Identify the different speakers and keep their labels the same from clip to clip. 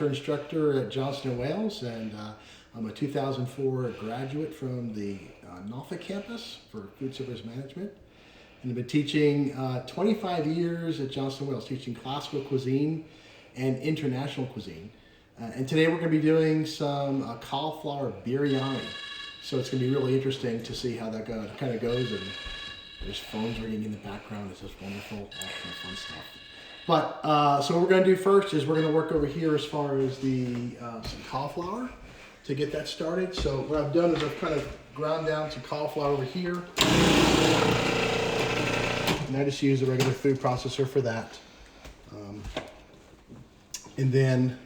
Speaker 1: Chapter instructor at Johnson & Wales, and I'm a 2004 graduate from the Norfolk campus for food service management. And I've been teaching 25 years at Johnson & Wales, teaching classical cuisine and international cuisine. And today we're going to be doing some cauliflower biryani. So it's going to be really interesting to see how that kind of goes. And there's phones ringing in the background. It's just wonderful, all kind of fun stuff. But so what we're going to do first is we're going to work over here as far as the some cauliflower to get that started. So what I've done is I've kind of ground down some cauliflower over here. And I just use a regular food processor for that. And then,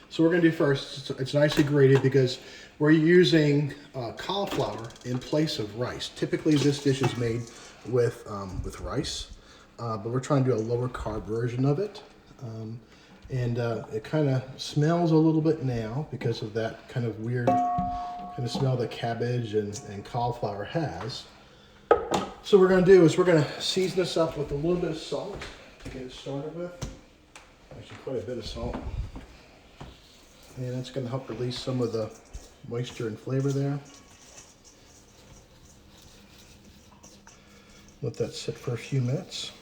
Speaker 1: so we're going to do first, it's nicely grated because we're using cauliflower in place of rice. Typically this dish is made with rice, but we're trying to do a lower carb version of it. It kind of smells a little bit now because of that kind of weird kind of smell that cabbage and cauliflower has. So what we're going to do is we're going to season this up with a little bit of salt to get it started with. Actually quite a bit of salt. And that's going to help release some of the moisture and flavor there. Let that sit for a few minutes.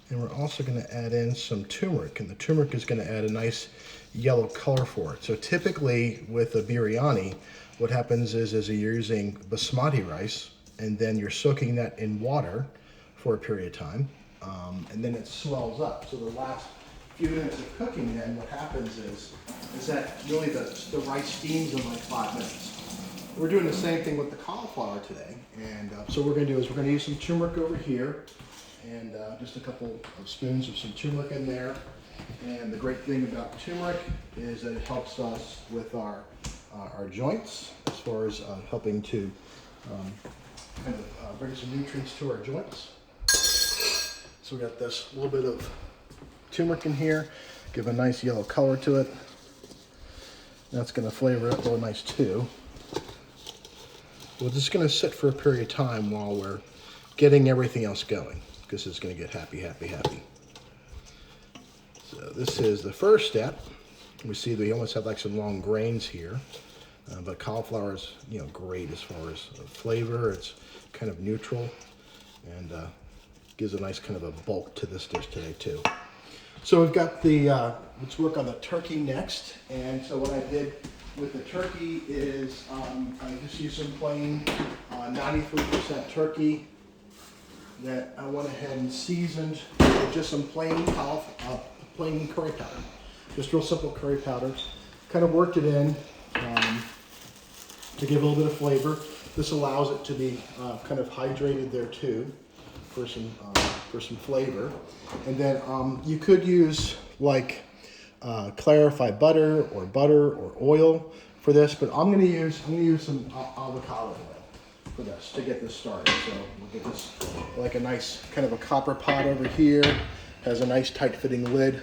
Speaker 1: And we're also going to add in some turmeric, and the turmeric is going to add a nice yellow color for it. So typically with a biryani, what happens is you're using basmati rice, and then you're soaking that in water for a period of time, and then it swells up. So the last few minutes of cooking, then what happens is that really the rice steams in like 5 minutes. We're doing the same thing with the cauliflower today, and so what we're going to do is we're going to use some turmeric over here, and just a couple of spoons of some turmeric in there. And the great thing about turmeric is that it helps us with our joints as far as helping to kind of bring some nutrients to our joints. So we got this little bit of turmeric in here, give a nice yellow color to it. That's going to flavor it real nice too. We're just going to sit for a period of time while we're getting everything else going, because it's going to get happy, happy, happy. So this is the first step. We see that we almost have like some long grains here, but cauliflower is, great as far as flavor. It's kind of neutral and gives a nice kind of a bulk to this dish today too. So we've got the, let's work on the turkey next. And so what I did with the turkey is I just used some plain 93% turkey that I went ahead and seasoned with just some plain curry powder. Just real simple curry powder. Kind of worked it in to give a little bit of flavor. This allows it to be kind of hydrated there too for some flavor. And then you could use like clarified butter or oil for this, but I'm gonna use some avocado oil for this to get this started. So we'll get this like a nice kind of a copper pot over here. Has a nice tight fitting lid.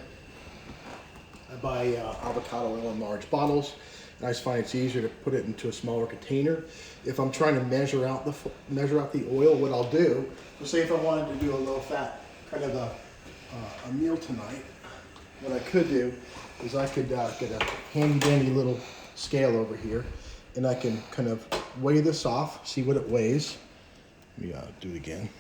Speaker 1: I buy avocado oil in large bottles. And I just find it's easier to put it into a smaller container. If I'm trying to measure out the oil, what I'll do, let's say if I wanted to do a low fat kind of a meal tonight, what I could do is I could get a handy dandy little scale over here, and I can kind of weigh this off, see what it weighs. Let me do it again.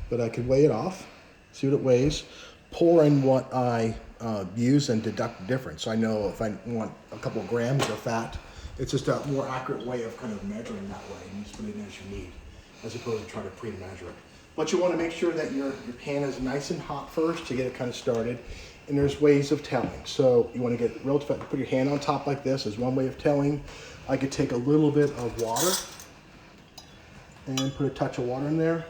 Speaker 1: But I could weigh it off, see what it weighs, pour in what I use and deduct the difference. So I know if I want a couple of grams of fat, it's just a more accurate way of kind of measuring that way, and just put it in as you need, as opposed to trying to pre-measure it. But you want to make sure that your pan is nice and hot first to get it kind of started. And there's ways of telling. So you want to get real fat, put your hand on top like this is one way of telling. I could take a little bit of water and put a touch of water in there,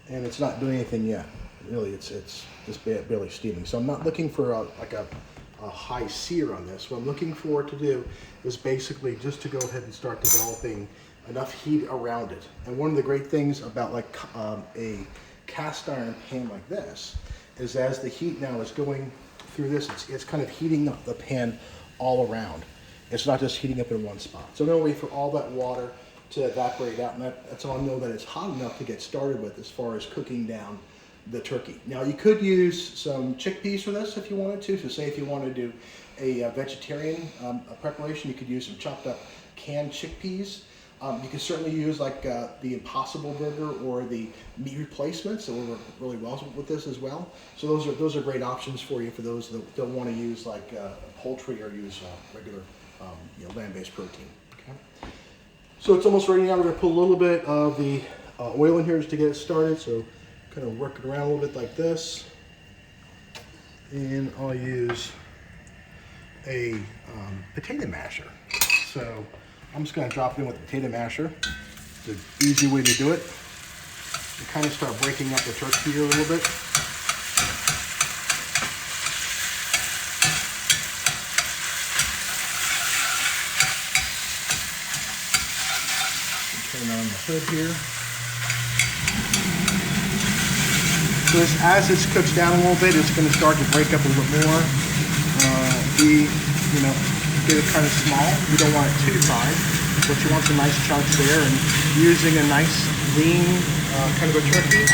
Speaker 1: and it's not doing anything yet. Really, it's just barely steaming. So I'm not looking for a high sear on this. What I'm looking for to do is basically just to go ahead and start developing enough heat around it. And one of the great things about like a cast iron pan like this is as the heat now is going through this, it's kind of heating up the pan all around. It's not just heating up in one spot. So I'm gonna wait for all that water to evaporate out, and that's how I know that it's hot enough to get started with as far as cooking down the turkey. Now you could use some chickpeas for this if you wanted to. So say if you want to do a vegetarian preparation, you could use some chopped up canned chickpeas. You can certainly use like the Impossible Burger or the meat replacements that will work really well with this as well. So those are great options for you for those that don't want to use like poultry or use regular land-based protein. Okay. So it's almost ready now. We're going to put a little bit of the oil in here just to get it started. So kind of work it around a little bit like this. And I'll use a potato masher. So I'm just going to drop it in with the potato masher. It's an easy way to do it. You kind of start breaking up the turkey here a little bit. Turn on the hood here. So as this cooks down a little bit, it's going to start to break up a little bit more. Get it kind of small. You don't want it too fine, but you want some nice chunks there. And using a nice lean kind of a turkey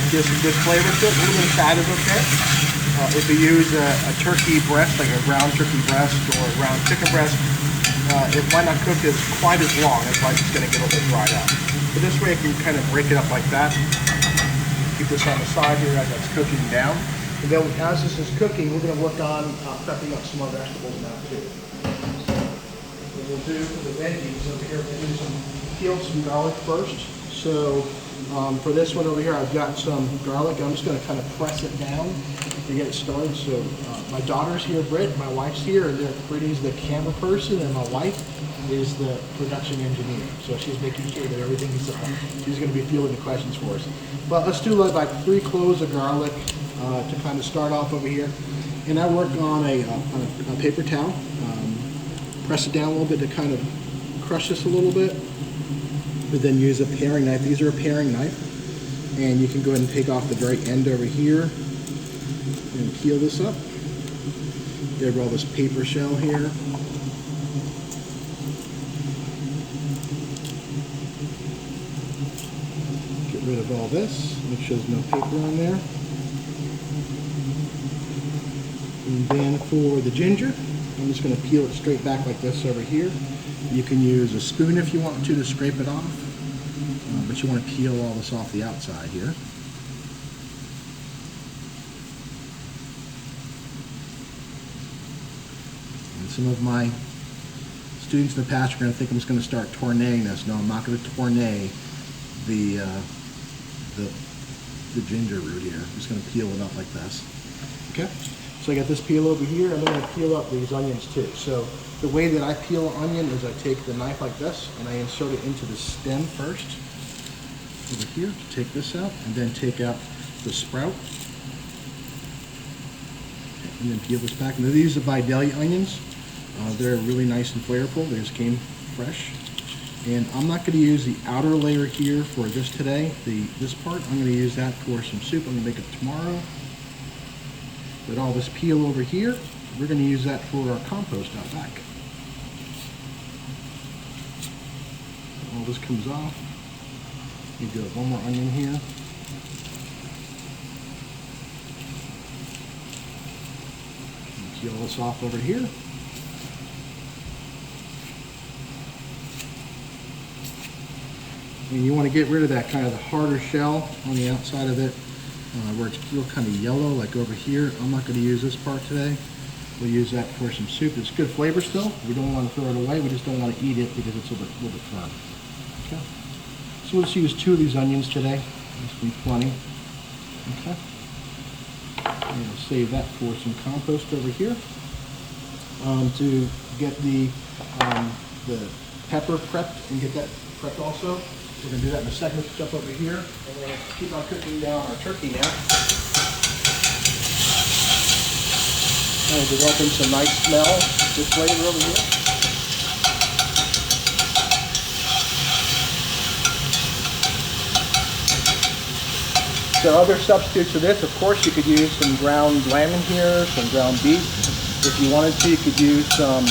Speaker 1: gives some good flavor to it. A little bit of fat is okay. If you use a turkey breast, like a ground turkey breast or a ground chicken breast, it might not cook as quite as long. It's like it's going to get a little bit dried out. But this way, you can kind of break it up like that. Keep this on the side here as it's cooking down. And then as this is cooking, we're going to work on prepping up some more vegetables now too. What we'll do for the veggies over here, we're going to peel some garlic first. So for this one over here, I've got some garlic. I'm just going to kind of press it down to get it started. So my daughter's here, Britt, my wife's here, and Brittany's the camera person, and my wife is the production engineer. So she's making sure that everything is she's going to be fielding the questions for us. But let's do like 3 cloves of garlic to kind of start off over here. And I work on a paper towel. Press it down a little bit to kind of crush this a little bit. But then use a paring knife. These are a paring knife. And you can go ahead and take off the very end over here and peel this up. Get rid of all this paper shell here. Get rid of all this. Make sure there's no paper on there. And then for the ginger, I'm just going to peel it straight back like this over here. You can use a spoon if you want to scrape it off, but you want to peel all this off the outside here. And some of my students in the past are going to think I'm just going to start tourneing this. No, I'm not going to tournay the ginger root here. I'm just going to peel it up like this. Okay. So I got this peel over here, and I'm going to peel up these onions too. So the way that I peel an onion is I take the knife like this, and I insert it into the stem first, over here, to take this out, and then take out the sprout, and then peel this back. Now these are Vidalia onions. They're really nice and flavorful. They just came fresh. And I'm not going to use the outer layer here for this today. This part, I'm going to use that for some soup. I'm going to make it tomorrow. But all this peel over here, we're going to use that for our compost out back. All this comes off. You do one more onion here. And peel this off over here. And you want to get rid of that kind of the harder shell on the outside of it. Where it's still kind of yellow, like over here. I'm not going to use this part today. We'll use that for some soup. It's good flavor still. We don't want to throw it away. We just don't want to eat it because it's a little bit firm. Okay. So we'll just use 2 of these onions today. This will be plenty. Okay. And we'll save that for some compost over here. To get the pepper prepped and get that prepped also. We're going to do that in a second. Let's jump over here, and we're going to keep on cooking down our turkey now. Kind of developing some nice smell, good flavor over here. So other substitutes for this, of course, you could use some ground lamb in here, some ground beef. If you wanted to, you could use some,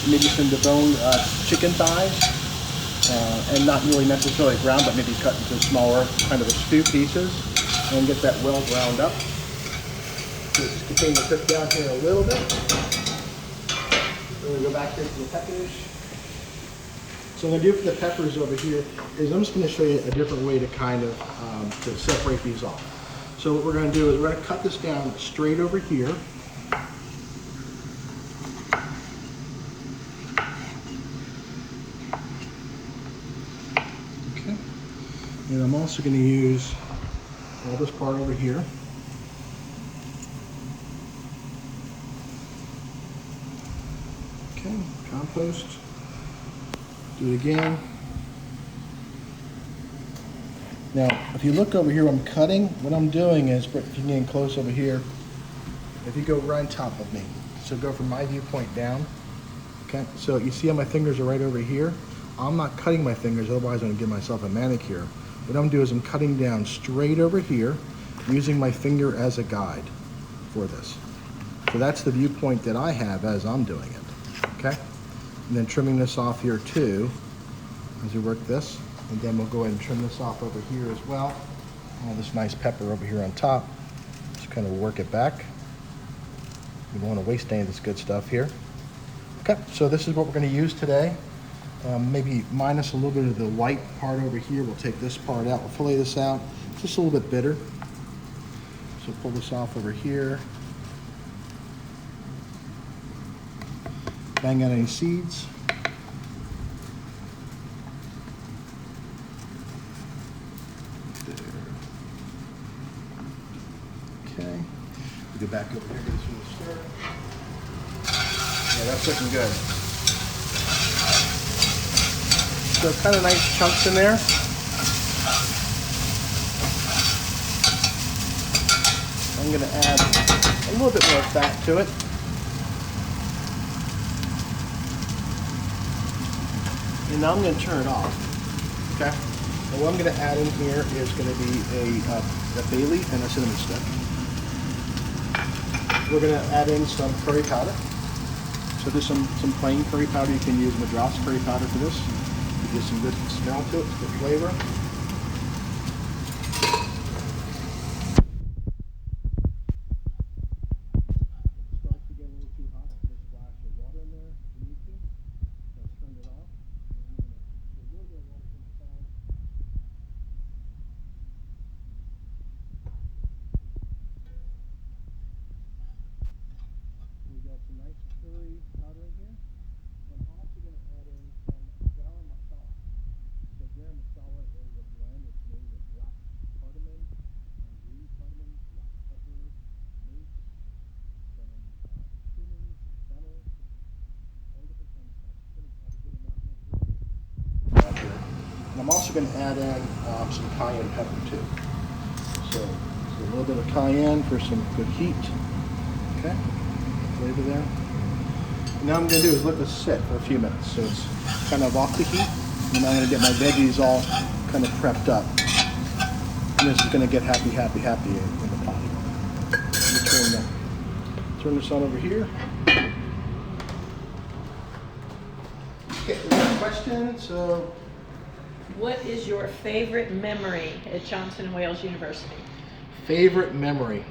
Speaker 1: maybe some deboned chicken thighs. And not really necessarily ground, but maybe cut into smaller kind of stew pieces. and get that well browned up. So just continue to cook down here a little bit. Then we go back here to the peppers. So what I'm going to do for the peppers over here is I'm just going to show you a different way to kind of to separate these off. So what we're going to do is we're going to cut this down straight over here. Okay. And I'm also going to use all this part over here. Okay, compost. Do it again. Now, if you look over here, I'm cutting. What I'm doing is, if you're getting close over here, if you go right on top of me, so go from my viewpoint down. Okay, so you see how my fingers are right over here? I'm not cutting my fingers, otherwise I'm gonna give myself a manicure. What I'm doing is I'm cutting down straight over here, using my finger as a guide for this. So that's the viewpoint that I have as I'm doing it, okay? And then trimming this off here too, as we work this. And then we'll go ahead and trim this off over here as well. All this nice pepper over here on top. Just kind of work it back. We don't want to waste any of this good stuff here. Okay, so this is what we're going to use today. Maybe minus a little bit of the white part over here. We'll take this part out, we'll fillet this out. It's just a little bit bitter. So pull this off over here. Bang out any seeds. There. Okay. We go back over here, get this one stir. Yeah, that's looking good. So kind of nice chunks in there. I'm going to add a little bit more fat to it. And now I'm going to turn it off, okay? And what I'm going to add in here is going to be a bay leaf and a cinnamon stick. We're going to add in some curry powder. So there's some plain curry powder. You can use Madras curry powder for this. It gives some good smell to it, good flavor. And I'm also going to add in some cayenne pepper too. So a little bit of cayenne for some good heat. Okay, flavor there. And now I'm going to do is let this sit for a few minutes. So it's kind of off the heat. And I'm going to get my veggies all kind of prepped up. And this is going to get happy in the pot. Let me turn this on over here. Okay, next question. So,
Speaker 2: what is your favorite memory at Johnson & Wales University?
Speaker 1: Favorite memory?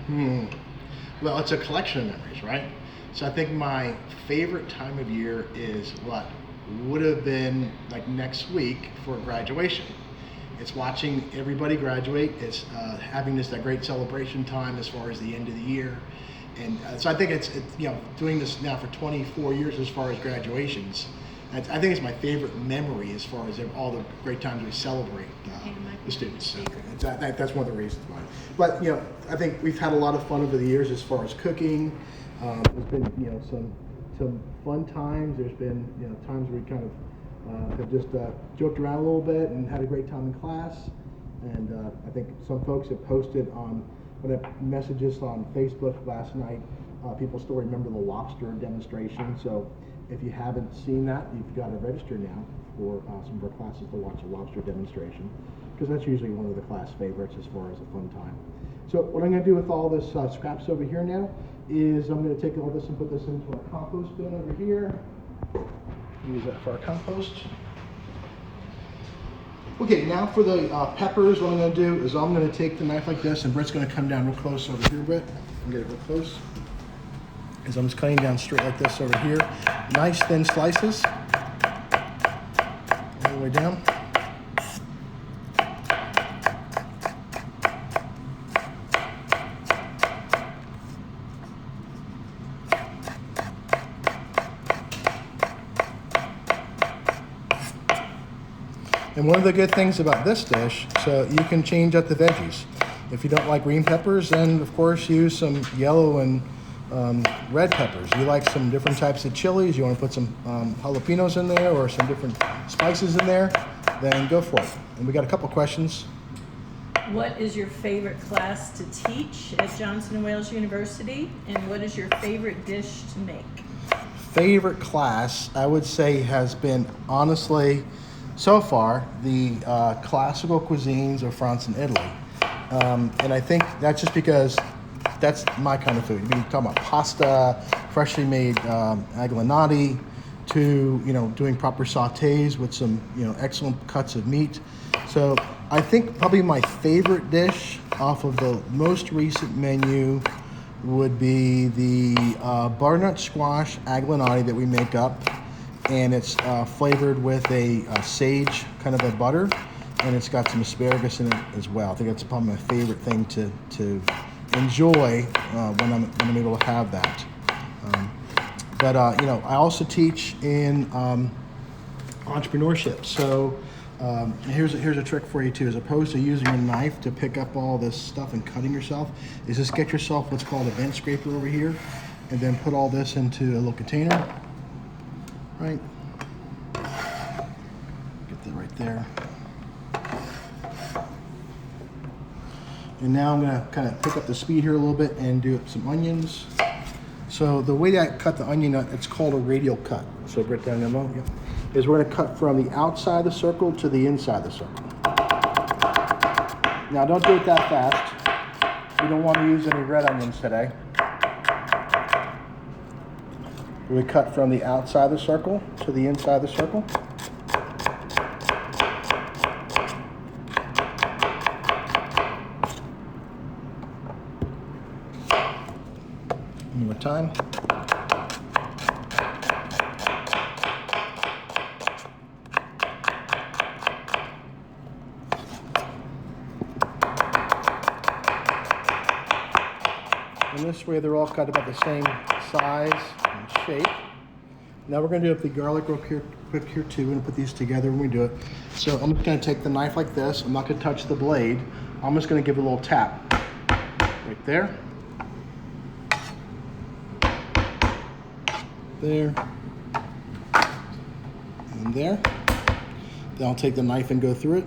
Speaker 1: Well, it's a collection of memories, right? So I think my favorite time of year is what would have been like next week for graduation. It's watching everybody graduate. It's having that great celebration time as far as the end of the year. And so I think it's doing this now for 24 years as far as graduations. I think it's my favorite memory as far as all the great times we celebrate the students. So that's one of the reasons why. But I think we've had a lot of fun over the years as far as cooking. There's been some fun times. There's been times where we kind of have just joked around a little bit and had a great time in class. And I think some folks have posted on messages on Facebook last night. People still remember the lobster demonstration. So if you haven't seen that, you've got to register now for some of our classes to watch a lobster demonstration, because that's usually one of the class favorites as far as a fun time. So what I'm going to do with all this scraps over here now is I'm going to take all this and put this into our compost bin over here. Use that for our compost. Okay, now for the peppers, what I'm gonna do is I'm gonna take the knife like this, and Britt's gonna come down real close over here, Britt, and get it real close. As I'm just cutting down straight like this over here. Nice thin slices, all the way down. And one of the good things about this dish, so you can change up the veggies. If you don't like green peppers, then of course use some yellow and red peppers. You like some different types of chilies, you want to put some jalapenos in there or some different spices in there, then go for it. And we got a couple questions.
Speaker 2: What is your favorite class to teach at Johnson & Wales University? And what is your favorite dish to make?
Speaker 1: Favorite class, I would say, has been, honestly, so far, the classical cuisines of France and Italy. And I think that's just because that's my kind of food. You're talking about pasta, freshly made aglinati, to, you know, doing proper sautés with some, you know, excellent cuts of meat. So I think probably my favorite dish off of the most recent menu would be the butternut squash aglinati that we make up. And it's flavored with a sage kind of a butter, and it's got some asparagus in it as well. I think that's probably my favorite thing to enjoy when I'm able to have that. But you know, I also teach in entrepreneurship. So here's a trick for you too. As opposed to using a knife to pick up all this stuff and cutting yourself, is just get yourself what's called a vent scraper over here, and then put all this into a little container. Right, get that right there. And now I'm gonna kind of pick up the speed here a little bit and do some onions. So the way that I cut the onion, it's called a radial cut. So Britt down there, yep. Is we're gonna cut from the outside of the circle to the inside of the circle. Now don't do it that fast. We don't want to use any red onions today. We cut from the outside of the circle to the inside of the circle. One more time. And this way they're all cut about the same size and shape. Now we're going to do up the garlic real quick here too. We're going to put these together when we do it. So I'm just going to take the knife like this. I'm not going to touch the blade. I'm just going to give it a little tap right there. There. And there. Then I'll take the knife and go through it.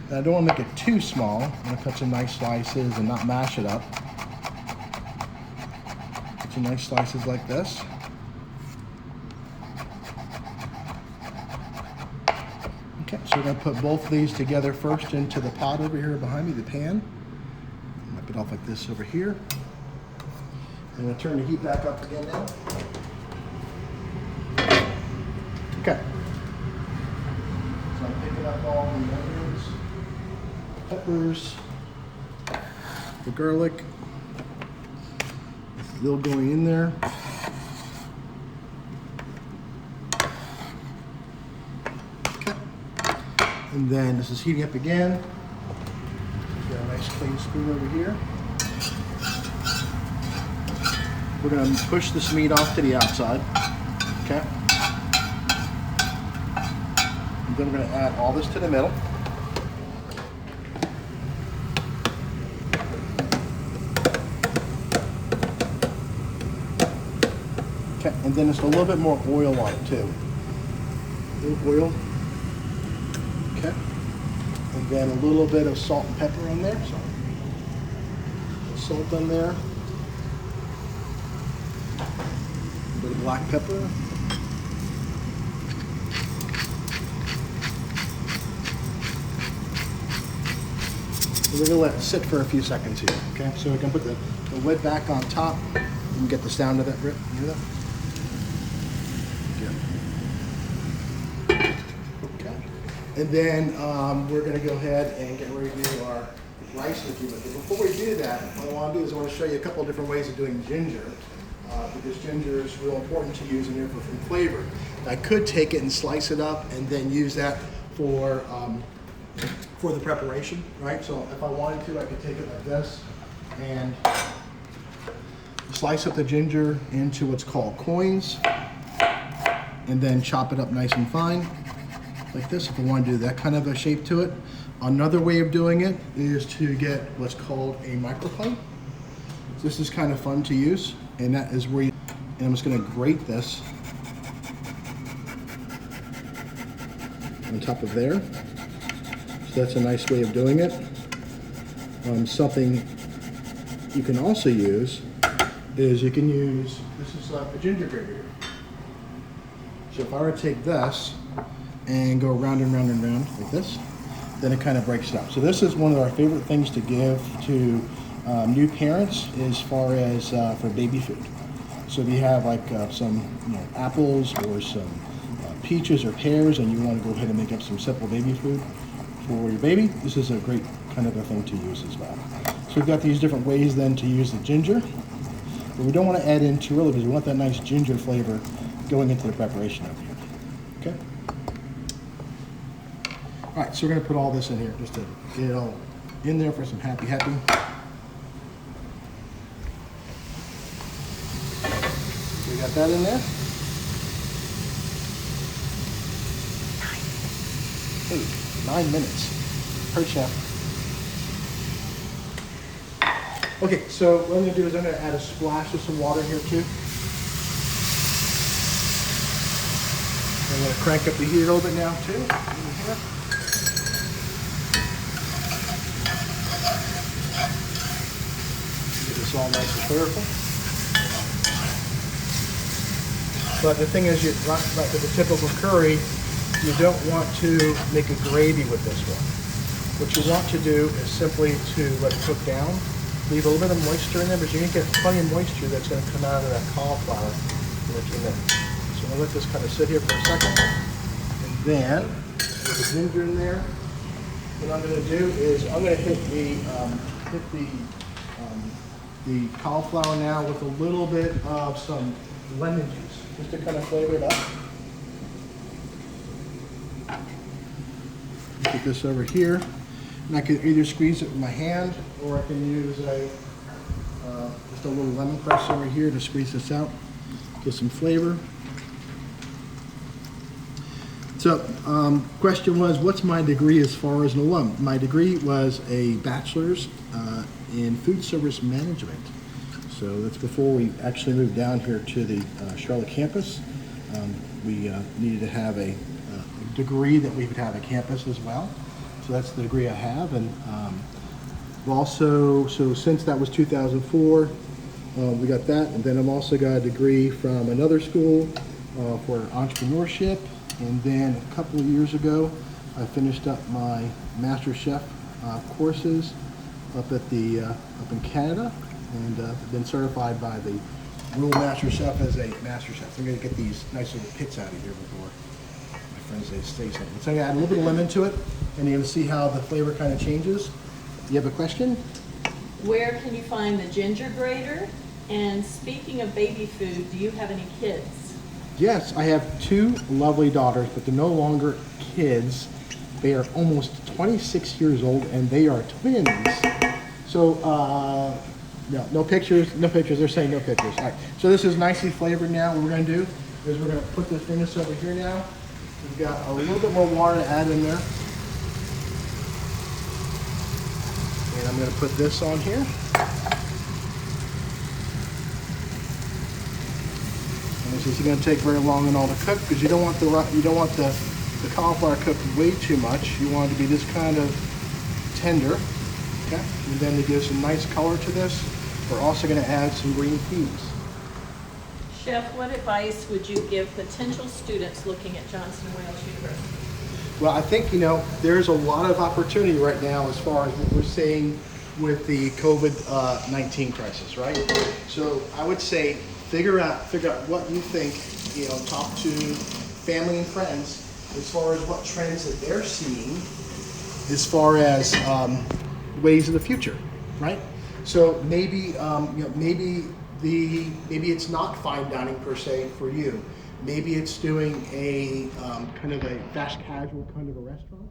Speaker 1: And I don't want to make it too small. I'm going to cut some nice slices and not mash it up. Cut some nice slices like this. Okay, so we're going to put both of these together first into the pot over here behind me, the pan. Wipe it off like this over here. I'm going to turn the heat back up again now. Okay. So I'm picking up all the onions, peppers, the garlic. It's still going in there. Okay. And then this is heating up again. Got a nice clean spoon over here. We're going to push this meat off to the outside. Okay. And then we're going to add all this to the middle. Okay, and then just a little bit more oil on it too. A little oil. Okay. And then a little bit of salt and pepper on there. So, a little salt on there. A bit of black pepper. We're going to let it sit for a few seconds here, okay? So we can put the lid back on top and get the sound of that rip. You hear that? Good. Okay. And then we're gonna go ahead and get ready to do our rice in a few minutes. But before we do that, what I wanna do is I wanna show you a couple of different ways of doing ginger. Because ginger is real important to use in here for flavor. I could take it and slice it up and then use that for the preparation, right? So if I wanted to, I could take it like this and slice up the ginger into what's called coins and then chop it up nice and fine like this if I want to do that kind of a shape to it. Another way of doing it is to get what's called a microcone. This is kind of fun to use, and that is where and I'm just going to grate this on top of there. So that's a nice way of doing it. Something you can also use is this is like a ginger grater here. So if I were to take this and go round and round and round like this, then it kind of breaks it up. So this is one of our favorite things to give to new parents as far as for baby food. So if you have like some apples or some peaches or pears and you want to go ahead and make up some simple baby food for your baby, this is a great kind of a thing to use as well. So we've got these different ways then to use the ginger, but we don't want to add in too early because we want that nice ginger flavor going into the preparation over here. Okay? All right, so we're going to put all this in here just to get it all in there for some happy. We got that in there. Hey, 9 minutes. Per chef. Okay, so what I'm going to do is I'm going to add a splash of some water here too. I'm going to crank up the heat a little bit now too. Here. Get this all nice and flavorful. But the thing is, like with the typical curry, you don't want to make a gravy with this one. What you want to do is simply to let it cook down. Leave a little bit of moisture in there, but you're going to get plenty of moisture that's going to come out of that cauliflower in a few minutes. So I'm going to let this kind of sit here for a second. And then, with the ginger in there, what I'm going to do is I'm going to hit the cauliflower now with a little bit of some lemon juice, just to kind of flavor it up. Put this over here. And I could either squeeze it with my hand, or I can use just a little lemon press over here to squeeze this out, get some flavor. So, question was, what's my degree as far as an alum? My degree was a bachelor's in food service management. So that's before we actually moved down here to the Charlotte campus. We needed to have a degree that we would have at campus as well. So that's the degree I have. And also, so since that was 2004, we got that. And then I've also got a degree from another school for entrepreneurship. And then a couple of years ago, I finished up my Master Chef courses up in Canada, and been certified by the Rural Master Chef as a Master Chef. So I'm going to get these nice little pits out of here before my friends say something. So I'm going to add a little bit of lemon to it, and you're going to see how the flavor kind of changes. Do you have a question?
Speaker 2: Where can you find the ginger grater? And speaking of baby food, do you have any kids?
Speaker 1: Yes, I have two lovely daughters, but they're no longer kids. They are almost 26 years old, and they are twins. So, no pictures. They're saying no pictures. All right. So this is nicely flavored now. What we're going to do is we're going to put this thing over here now. We've got a little bit more water to add in there. And I'm going to put this on here. And this isn't going to take very long and all to cook, because you don't want the cauliflower cooked way too much. You want it to be this kind of tender. Okay. And then to give some nice color to this, we're also going to add some green peas.
Speaker 2: Chef, what advice would you give potential students looking at Johnson & Wales University?
Speaker 1: Well, I think, there's a lot of opportunity right now as far as what we're seeing with the COVID-19 crisis, right? So I would say figure out what you think, talk to family and friends as far as what trends that they're seeing as far as ways of the future, right? So maybe maybe it's not fine dining per se for you. Maybe it's doing a kind of a fast casual kind of a restaurant.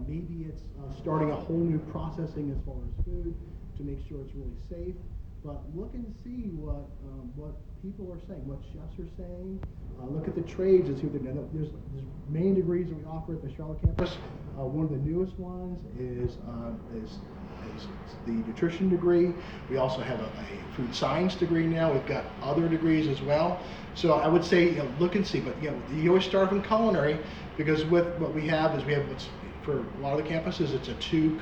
Speaker 1: Maybe it's starting a whole new processing as far as food to make sure it's really safe. But look and see what people are saying, what chefs are saying. Look at the trades and see what they're doing. There's main degrees that we offer at the Charlotte campus. One of the newest ones is the nutrition degree. We also have a food science degree now. We've got other degrees as well. So I would say look and see. But you always start from culinary, because with what we have is what's for a lot of the campuses, it's a 2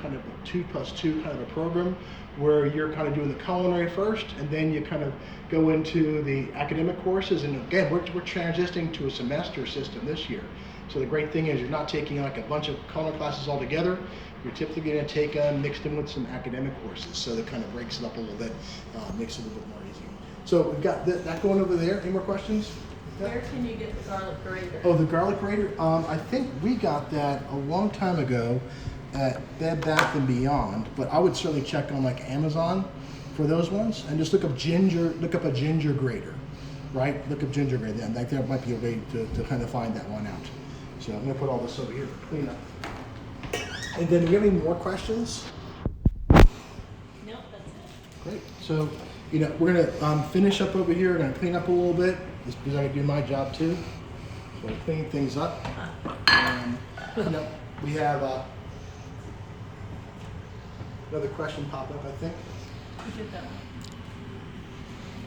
Speaker 1: plus 2 kind of a program where you're kind of doing the culinary first, and then you kind of go into the academic courses. And again, we're transitioning to a semester system this year. So the great thing is you're not taking like a bunch of culinary classes all together. You're typically going to take them, mix them with some academic courses. So that kind of breaks it up a little bit, makes it a little bit more easy. So we've got that going over there. Any more questions?
Speaker 2: Where can you get the garlic grater?
Speaker 1: Oh, the garlic grater? I think we got that a long time ago at Bed Bath & Beyond, but I would certainly check on like Amazon for those ones, and just look up a ginger grater, right? Look up ginger grater, and that might be a way to kind of find that one out. So I'm gonna put all this over here for cleanup. And then, do you have any more questions?
Speaker 2: Nope, that's it.
Speaker 1: Great. So, we're gonna finish up over here. We're gonna clean up a little bit, just because I can do my job too. So clean things up. We have another question pop up, I think.
Speaker 2: You did that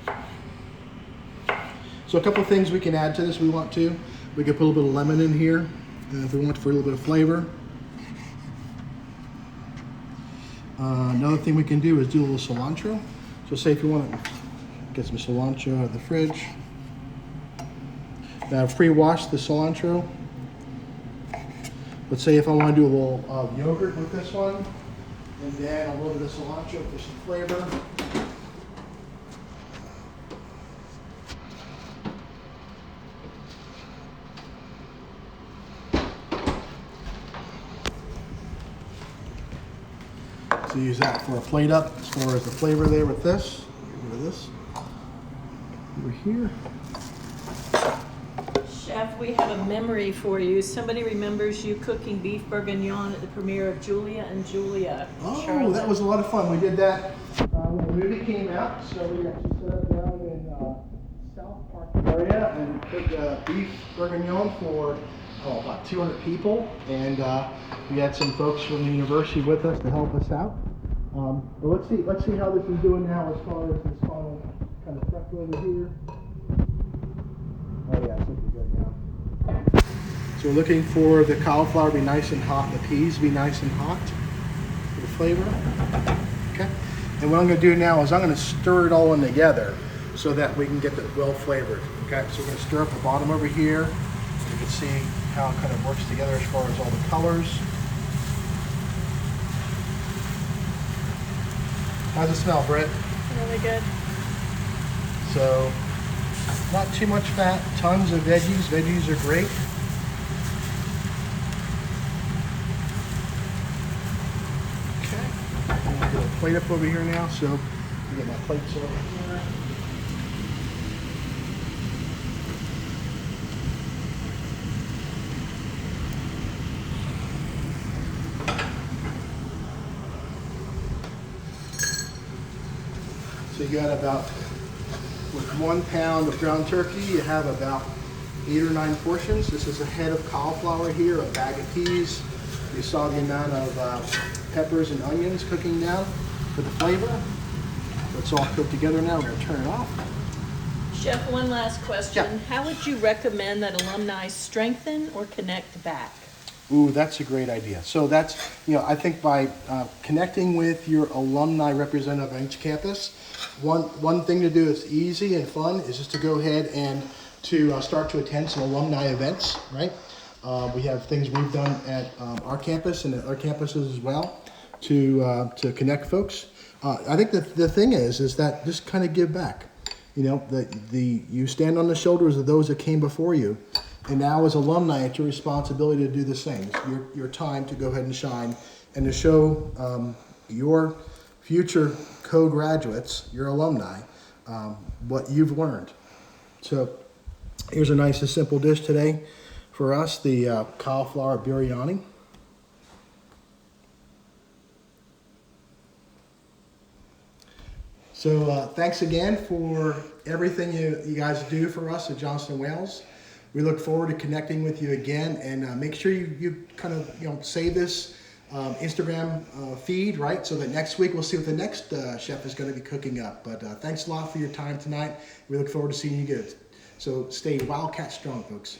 Speaker 2: one.
Speaker 1: So a couple of things we can add to this. We could put a little bit of lemon in here, if we want for a little bit of flavor. Another thing we can do is do a little cilantro. So say if you want to get some cilantro out of the fridge. Now I've pre-washed the cilantro. Let's say if I want to do a little yogurt with this one, and then a little bit of cilantro for some flavor. So use that for a plate up as far as the flavor there with this. Get rid of this. Over here.
Speaker 2: Chef, we have a memory for you. Somebody remembers you cooking beef bourguignon at the premiere of Julia and Julia.
Speaker 1: Oh,
Speaker 2: Charlotte.
Speaker 1: that was a lot of fun. We did that when the movie came out. So we actually set up down in South Park area and cooked beef bourguignon for about 200 people. And we had some folks from the university with us to help us out. But let's see how this is doing now as far as this final kind of prep over here. Oh yeah, it's looking good now. So we're looking for the cauliflower to be nice and hot, the peas to be nice and hot for the flavor. Okay. And what I'm going to do now is I'm going to stir it all in together so that we can get it well flavored. Okay. So we're going to stir up the bottom over here. You can see how it kind of works together as far as all the colors. How's it smell, Britt?
Speaker 2: Really good.
Speaker 1: So, not too much fat, tons of veggies. Veggies are great. Okay. I'm going to get a plate up over here now, so I get my plates over here. So you got about, with 1 pound of ground turkey, you have about 8 or 9 portions. This is a head of cauliflower here, a bag of peas. You saw the amount of peppers and onions cooking now for the flavor. It's all cooked together now. We're going to turn it off.
Speaker 2: Chef, one last question.
Speaker 1: Yeah.
Speaker 2: How would you recommend that alumni strengthen or connect back?
Speaker 1: Ooh, that's a great idea. So that's, I think by connecting with your alumni representative on each campus, one thing to do that's easy and fun is just to go ahead and to start to attend some alumni events, right? We have things we've done at our campus and at other campuses as well to connect folks. I think that the thing is that just kind of give back. You stand on the shoulders of those that came before you, And now as alumni, it's your responsibility to do the same. It's your time to go ahead and shine and to show your future co-graduates, your alumni, what you've learned. So here's a nice and simple dish today for us, the cauliflower biryani. So thanks again for everything you guys do for us at Johnson & Wales. We look forward to connecting with you again, and make sure you kind of save this Instagram feed, right? So that next week we'll see what the next chef is going to be cooking up. But thanks a lot for your time tonight. We look forward to seeing you guys. So stay Wildcat strong, folks.